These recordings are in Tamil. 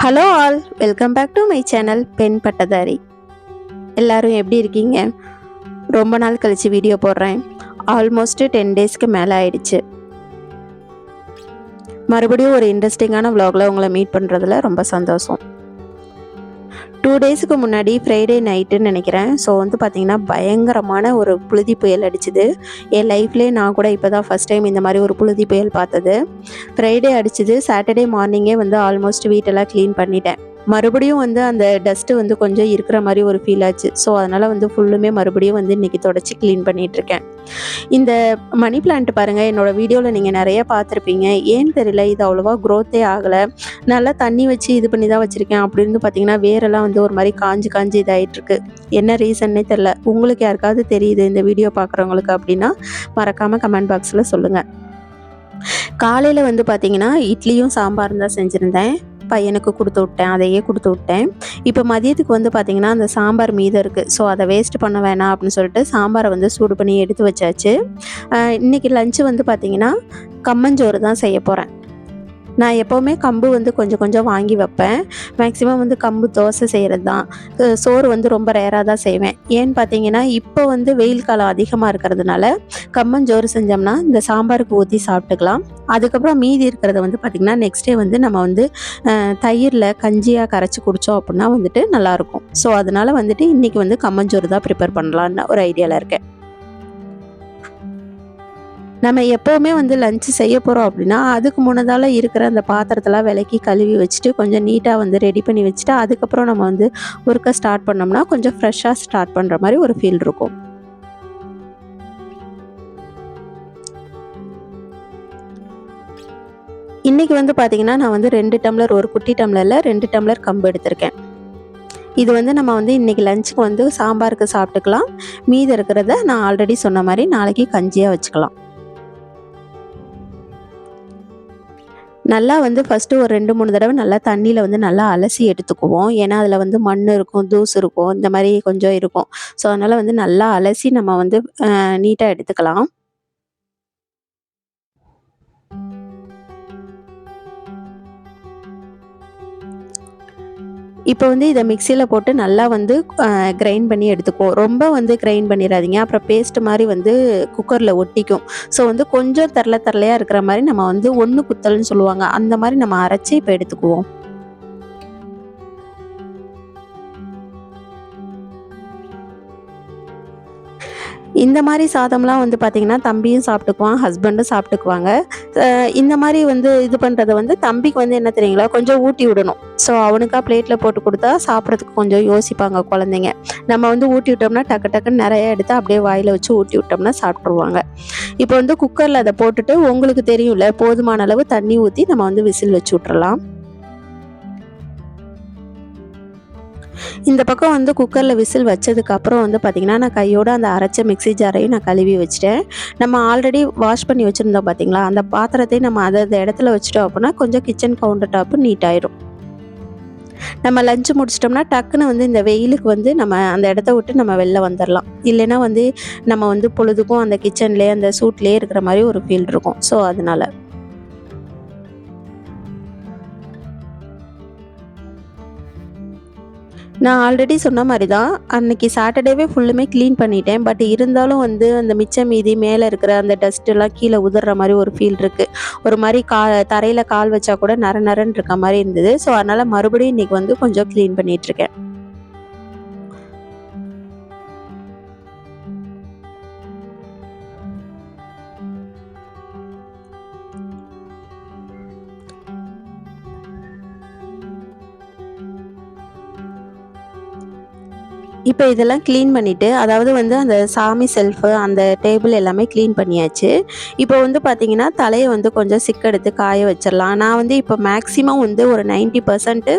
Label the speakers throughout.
Speaker 1: Hello all, welcome back to my channel பெண் பட்டதாரி. எல்லாரும் எப்படி இருக்கீங்க? ரொம்ப நாள் கழிச்சு வீடியோ போடுறேன். ஆல்மோஸ்ட் 10 டேஸ்க்கு மேலே ஆயிடுச்சு. மறுபடியும் ஒரு இன்ட்ரெஸ்டிங்கான vlogல உங்களை மீட் பண்ணுறதுல ரொம்ப சந்தோஷம். 2 டேஸுக்கு முன்னாடி ஃப்ரைடே நைட்டுன்னு நினைக்கிறேன். ஸோ பார்த்தீங்கன்னா பயங்கரமான ஒரு புழுதி புயல் அடிச்சுது. என் லைஃப்லேயே நான் கூட இப்போ தான் ஃபஸ்ட் டைம் இந்த மாதிரி ஒரு புழுதி புயல் பார்த்தது. ஃப்ரைடே அடிச்சுது. சாட்டர்டே மார்னிங்கே ஆல்மோஸ்ட் வீட்டெல்லாம் க்ளீன் பண்ணிட்டேன். மறுபடியும் அந்த டஸ்ட்டு கொஞ்சம் இருக்கிற மாதிரி ஒரு ஃபீல் ஆச்சு. ஸோ அதனால் ஃபுல்லுமே மறுபடியும் இன்றைக்கி தொடச்சி க்ளீன் பண்ணிகிட்ருக்கேன். இந்த மணி பிளான்ட் பாருங்கள், என்னோடய வீடியோவில் நீங்கள் நிறைய பார்த்துருப்பீங்க. ஏன்னு தெரியல, இது அவ்வளோவா க்ரோத்தே ஆகலை. நல்லா தண்ணி வச்சு இது பண்ணி தான் வச்சுருக்கேன். அப்படின்னு பார்த்தீங்கன்னா வேரெல்லாம் ஒரு மாதிரி காஞ்சி காஞ்சி இதாகிட்டுருக்கு. என்ன ரீசன்னே தெரில. உங்களுக்கு யாருக்காவது தெரியுது இந்த வீடியோ பார்க்குறவங்களுக்கு அப்படின்னா மறக்காமல் கமெண்ட் பாக்ஸில் சொல்லுங்கள். காலையில் பார்த்தீங்கன்னா இட்லியும் சாம்பாரும் தான் செஞ்சுருந்தேன். பையனுக்கு கொடுத்து விட்டேன், அதையே கொடுத்து விட்டேன். இப்போ மதியத்துக்கு பார்த்தீங்கன்னா அந்த சாம்பார் மீதம் இருக்குது. ஸோ அதை வேஸ்ட் பண்ண வேணாம் அப்படின்னு சொல்லிட்டு சாம்பாரை சூடு பண்ணி எடுத்து வச்சாச்சு. இன்றைக்கி லஞ்சு பார்த்தீங்கன்னா கம்மஞ்சோறு தான் செய்ய போகிறேன். நான் எப்போவுமே கம்பு கொஞ்சம் கொஞ்சம் வாங்கி வைப்பேன். மேக்ஸிமம் கம்பு தோசை செய்கிறது தான். சோறு ரொம்ப ரேராக தான் செய்வேன். ஏன்னு பார்த்தீங்கன்னா இப்போ வெயில் காலம் அதிகமாக இருக்கிறதுனால கம்மஞ்சோறு செஞ்சோம்னா இந்த சாம்பாருக்கு ஊற்றி சாப்பிட்டுக்கலாம். அதுக்கப்புறம் மீதி இருக்கிறத பார்த்திங்கன்னா நெக்ஸ்ட் டே நம்ம தயிரில் கஞ்சியாக கரைச்சி குடித்தோம் அப்படின்னா நல்லாயிருக்கும். ஸோ அதனால் இன்றைக்கி கம்மஞ்சோறு தான் ப்ரிப்பேர் பண்ணலான்னு ஒரு ஐடியாவில் இருக்கேன். நம்ம எப்போவுமே லஞ்சு செய்ய போகிறோம் அப்படின்னா அதுக்கு முன்னதால் இருக்கிற அந்த பாத்திரத்தெல்லாம் விலக்கி கழுவி வச்சுட்டு கொஞ்சம் நீட்டாக ரெடி பண்ணி வச்சுட்டு அதுக்கப்புறம் நம்ம ஒர்க்கை ஸ்டார்ட் பண்ணோம்னா கொஞ்சம் ஃப்ரெஷ்ஷாக ஸ்டார்ட் பண்ணுற மாதிரி ஒரு ஃபீல் இருக்கும். இன்றைக்கி பார்த்திங்கன்னா நான் 2 டம்ளர், ஒரு குட்டி டம்ளரில் 2 டம்ளர் கம்பு எடுத்திருக்கேன். இது நம்ம இன்றைக்கி லஞ்சுக்கு சாம்பாருக்கு சாப்பிட்டுக்கலாம். மீதி இருக்கிறத நான் ஆல்ரெடி சொன்ன மாதிரி நாளைக்கு கஞ்சியாக வச்சுக்கலாம். நல்லா ஃபஸ்ட்டு ஒரு 2-3 தடவை நல்லா தண்ணியில் நல்லா அலசி எடுத்துக்குவோம். ஏன்னா அதில் மண் இருக்கும், தூசு இருக்கும், இந்த மாதிரி கொஞ்சம் இருக்கும். ஸோ அதனால் நல்லா அலசி நம்ம நீட்டாக எடுத்துக்கலாம். இப்போ இதை மிக்சியில் போட்டு நல்லா கிரைண்ட் பண்ணி எடுத்துக்குவோம். ரொம்ப கிரைண்ட் பண்ணிடாதீங்க, அப்புறம் பேஸ்ட் மாதிரி குக்கரில் ஒட்டிக்கும். ஸோ கொஞ்சம் தரலையாக இருக்கிற மாதிரி நம்ம ஒன்று குத்தல்னு சொல்லுவாங்க, அந்த மாதிரி நம்ம அரைச்சி இப்போ எடுத்துக்குவோம். இந்த மாதிரி சாதம்லாம் பார்த்திங்கன்னா தம்பியும் சாப்பிட்டுக்குவான், ஹஸ்பண்டும் சாப்பிட்டுக்குவாங்க. இந்த மாதிரி இது பண்ணுறத தம்பிக்கு என்ன தெரியுங்களா, கொஞ்சம் ஊட்டி விடணும். ஸோ அவனுக்காக பிளேட்டில் போட்டு கொடுத்தா சாப்பிட்றதுக்கு கொஞ்சம் யோசிப்பாங்க குழந்தைங்க. நம்ம ஊட்டி விட்டோம்னா டக்கு டக்குன்னு நிறைய எடுத்து அப்படியே வாயில் வச்சு ஊட்டி விட்டோம்னா சாப்பிட்ருவாங்க. இப்போ குக்கரில் அதை போட்டுட்டு உங்களுக்கு தெரியும்ல, போதுமான அளவு தண்ணி ஊற்றி நம்ம விசில் வச்சு விட்றலாம். இந்த பக்கம் குக்கரில் விசில் வச்சதுக்கப்புறம் பார்த்திங்கன்னா நான் கையோடு அந்த அரைச்ச மிக்ஸி ஜாரையும் நான் கழுவி வச்சுட்டேன். நம்ம ஆல்ரெடி வாஷ் பண்ணி வச்சுருந்தோம் பார்த்திங்களா, அந்த பாத்திரத்தையும் நம்ம அந்த இடத்துல வச்சுட்டோம் அப்படின்னா கொஞ்சம் கிச்சன் கவுண்டர் டாப்பு நீட்டாயிடும். நம்ம லஞ்சு முடிச்சிட்டோம்னா டக்குன்னு இந்த வெயிலுக்கு நம்ம அந்த இடத்த விட்டு நம்ம வெளில வந்துடலாம். இல்லைன்னா நம்ம பொழுதுக்கும் அந்த கிச்சன்லேயே அந்த சூட்லேயே இருக்கிற மாதிரி ஒரு ஃபீல் இருக்கும். ஸோ அதனால் நான் ஆல்ரெடி சொன்ன மாதிரி தான் அன்றைக்கி சாட்டர்டேவே ஃபுல்லுமே க்ளீன் பண்ணிட்டேன். பட் இருந்தாலும் அந்த மிச்சம் மீதி மேலே இருக்கிற அந்த டஸ்ட்டெல்லாம் கீழே உதிர்ற மாதிரி ஒரு ஃபீல் இருக்குது. ஒரு மாதிரி தரையில் கால் வச்சா கூட நரன்னு இருக்க மாதிரி இருந்தது. ஸோ அதனால் மறுபடியும் இன்றைக்கி கொஞ்சம் க்ளீன் பண்ணிகிட்ருக்கேன். இப்போ இதெல்லாம் க்ளீன் பண்ணிவிட்டு, அதாவது அந்த சாமி செல்ஃபு, அந்த டேபிள் எல்லாமே க்ளீன் பண்ணியாச்சு. இப்போ பார்த்தீங்கன்னா தலையை கொஞ்சம் சிக்கெடுத்து காய வச்சிடலாம். நான் இப்போ மேக்ஸிமம் ஒரு 90%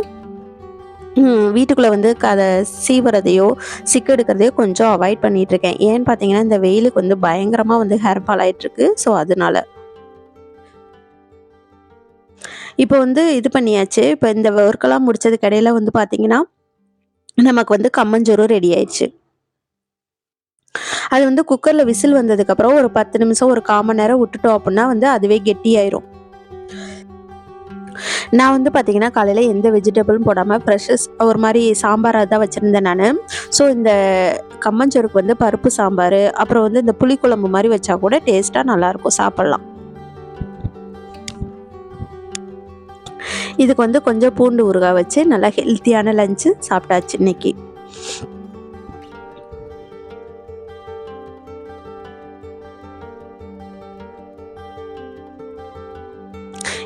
Speaker 1: வீட்டுக்குள்ளே அதை சீவுறதையோ சிக்கெடுக்கிறதையோ கொஞ்சம் அவாய்ட் பண்ணிகிட்ருக்கேன். ஏன்னு பார்த்தீங்கன்னா இந்த வெயிலுக்கு பயங்கரமாக ஹேர் ஃபால் ஆகிட்டுருக்கு. ஸோ அதனால இப்போ இது பண்ணியாச்சு. இப்போ இந்த ஒர்க்கெல்லாம் முடிச்சதுக்கு இடையில பார்த்தீங்கன்னா நமக்கு கம்மஞ்சோறும் ரெடி ஆயிடுச்சு. அது குக்கரில் விசில் வந்ததுக்கப்புறம் ஒரு 10 நிமிஷம், ஒரு 1/4 மணி நேரம் விட்டுட்டோம் அப்படின்னா அதுவே கெட்டியாயிரும். நான் வந்து பார்த்திங்கன்னா காலையில் எந்த வெஜிடபிளும் போடாமல் ஃப்ரெஷ்ஷஸ் ஒரு மாதிரி சாம்பாராக தான் வச்சுருந்தேன் நான். ஸோ இந்த கம்மஞ்சோறுக்கு வந்து பருப்பு சாம்பார், அப்புறம் வந்து இந்த புளிக்குழம்பு மாதிரி வச்சா கூட டேஸ்ட்டாக நல்லாயிருக்கும், சாப்பிட்லாம். இதுக்கு வந்து கொஞ்சம் பூண்டு ஊறுகாய் வச்சு நல்லா ஹெல்த்தியான லஞ்சு சாப்பிட்டாச்சு இன்னைக்கு.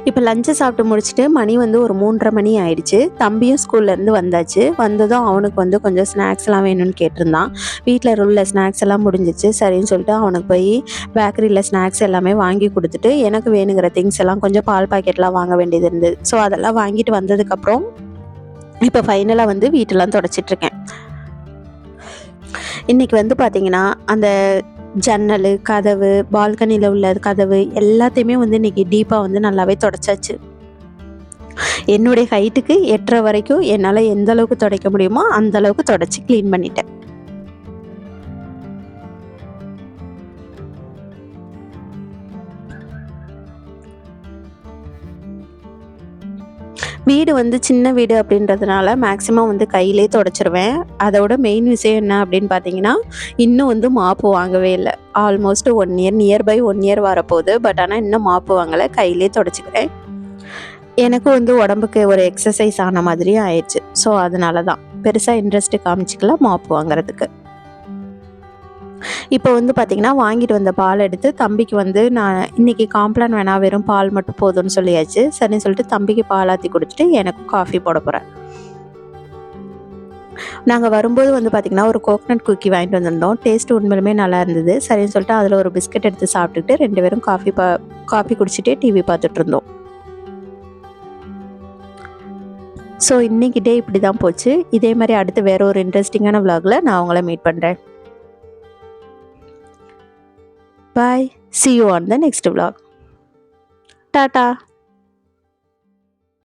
Speaker 1: இப்போ லஞ்சை சாப்பிட்டு முடிச்சுட்டு மணி வந்து ஒரு 3:30 மணி ஆயிடுச்சு. தம்பியும் ஸ்கூல்லேருந்து வந்தாச்சு. வந்ததும் அவனுக்கு வந்து கொஞ்சம் ஸ்நாக்ஸ்லாம் வேணும்னு கேட்டிருந்தான். வீட்டில் உள்ள ஸ்நாக்ஸ் எல்லாம் முடிஞ்சிச்சு. சரின்னு சொல்லிட்டு அவனுக்கு போய் பேக்கரியில் ஸ்நாக்ஸ் எல்லாமே வாங்கி கொடுத்துட்டு, எனக்கு வேணுங்கிற திங்ஸ் எல்லாம் கொஞ்சம் பால் பாக்கெட்லாம் வாங்க வேண்டியது இருந்தது. ஸோ அதெல்லாம் வாங்கிட்டு வந்ததுக்கப்புறம் இப்போ ஃபைனலாக வந்து வீட்டெல்லாம் தொடச்சிட்ருக்கேன். இன்றைக்கி வந்து பார்த்திங்கன்னா அந்த ஜன்னல், கதவு, பால்கனியில் உள்ள கதவு எல்லாத்தையுமே வந்து இன்றைக்கி டீப்பாக வந்து நல்லாவே தொடச்சாச்சு. என்னுடைய ஹைட்டுக்கு 8:30 வரைக்கும் என்னால் எந்த அளவுக்கு துடைக்க முடியுமோ அந்த அளவுக்கு தொடச்சி க்ளீன் பண்ணிட்டேன். வீடு வந்து சின்ன வீடு அப்படின்றதுனால மேக்ஸிமம் வந்து கையிலே தொடச்சிருவேன். அதோட மெயின் விஷயம் என்ன அப்படின்னு பார்த்தீங்கன்னா, இன்னும் வந்து மாப்பு வாங்கவே இல்லை. ஆல்மோஸ்ட் 1 இயர், நியர்பை 1 இயர் வரப்போகுது. பட் ஆனால் இன்னும் மாப்பு வாங்கலை, கையிலே தொடச்சிக்கிறேன். எனக்கும் வந்து உடம்புக்கு ஒரு எக்ஸசைஸ் ஆன மாதிரியும் ஆயிடுச்சு. ஸோ அதனால தான் பெருசாக இன்ட்ரெஸ்ட்டு காமிச்சிக்கல மாப்பு வாங்குறதுக்கு. இப்போ வந்து பார்த்திங்கன்னா வாங்கிட்டு வந்த பால் எடுத்து தம்பிக்கு வந்து நான் இன்றைக்கி காம்ப்ளான் வேணாம், வெறும் பால் மட்டும் போதும்னு சொல்லியாச்சு. சரின்னு சொல்லிட்டு தம்பிக்கு பால் ஆற்றி கொடுத்துட்டு எனக்கும் காஃபி போட போகிறேன். நாங்கள் வரும்போது வந்து பார்த்திங்கன்னா ஒரு கோகனட் குக்கி வாங்கிட்டு வந்திருந்தோம். டேஸ்ட் உண்மையிலுமே நல்லா இருந்தது. சரின்னு சொல்லிட்டு அதில் ஒரு பிஸ்கட் எடுத்து சாப்பிட்டுட்டு 2 பேரும் காஃபி குடிச்சிட்டே டிவி பார்த்துட்டு இருந்தோம். ஸோ இன்றைக்கி டே இப்படி தான் போச்சு. இதே மாதிரி அடுத்து வேறு ஒரு இன்ட்ரெஸ்டிங்கான விலாகில் நான் உங்களை மீட் பண்ணுறேன். Bye. See you on the next vlog. Tata.